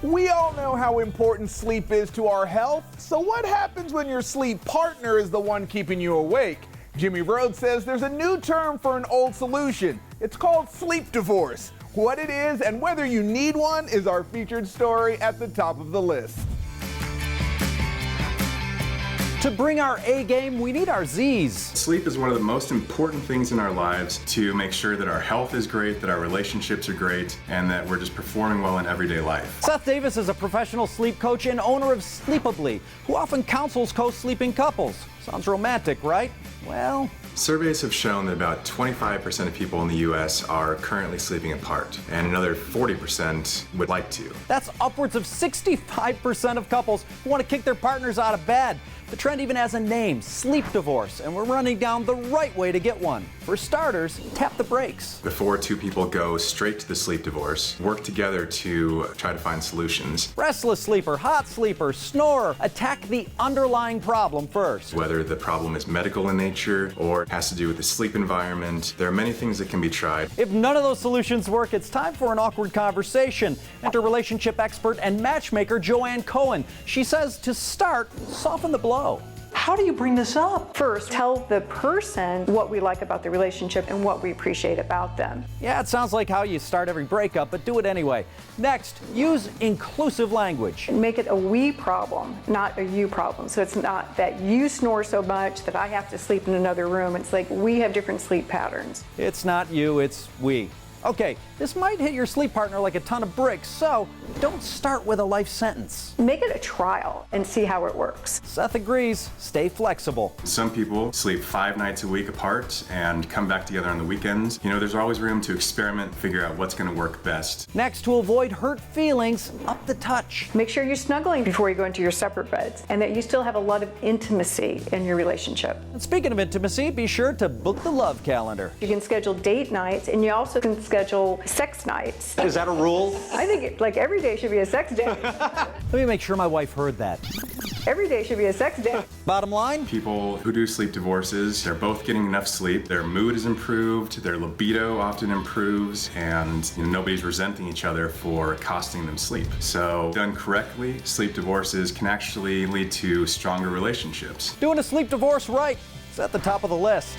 We all know how important sleep is to our health, so what happens when your sleep partner is the one keeping you awake? Jimmy Rhodes says there's a new term for an old solution. It's called sleep divorce. What it is and whether you need one is our featured story at the top of the list. To bring our A game, we need our Z's. Sleep is one of the most important things in our lives to make sure that our health is great, that our relationships are great, and that we're just performing well in everyday life. Seth Davis is a professional sleep coach and owner of Sleepably, who often counsels co-sleeping couples. Sounds romantic, right? Well, surveys have shown that about 25% of people in the U.S. are currently sleeping apart, and another 40% would like to. That's upwards of 65% of couples who want to kick their partners out of bed. The trend even has a name, sleep divorce, and we're running down the right way to get one. For starters, tap the brakes. Before two people go straight to the sleep divorce, work together to try to find solutions. Restless sleeper, hot sleeper, snorer. Attack the underlying problem first. Whether the problem is medical in nature or has to do with the sleep environment, there are many things that can be tried. If none of those solutions work, it's time for an awkward conversation. Enter relationship expert and matchmaker Joanne Cohen. She says to start, soften the blow. How do you bring this up? First, tell the person what we like about the relationship and what we appreciate about them. Yeah, it sounds like how you start every breakup, but do it anyway. Next, use inclusive language. Make it a we problem, not a you problem. So it's not that you snore so much that I have to sleep in another room. It's like we have different sleep patterns. It's not you, it's we. Okay, this might hit your sleep partner like a ton of bricks, so don't start with a life sentence. Make it a trial and see how it works. Seth agrees. Stay flexible. Some people sleep 5 nights a week apart and come back together on the weekends. You know, there's always room to experiment, figure out what's going to work best. Next, to avoid hurt feelings, up the touch. Make sure you're snuggling before you go into your separate beds and that you still have a lot of intimacy in your relationship. And speaking of intimacy, be sure to book the love calendar. You can schedule date nights and you also can schedule sex nights. Is that a rule? I think like every day should be a sex day. Let me make sure my wife heard that. Every day should be a sex day. Bottom line? People who do sleep divorces, they're both getting enough sleep, their mood is improved, their libido often improves, and nobody's resenting each other for costing them sleep. So done correctly, sleep divorces can actually lead to stronger relationships. Doing a sleep divorce right is at the top of the list.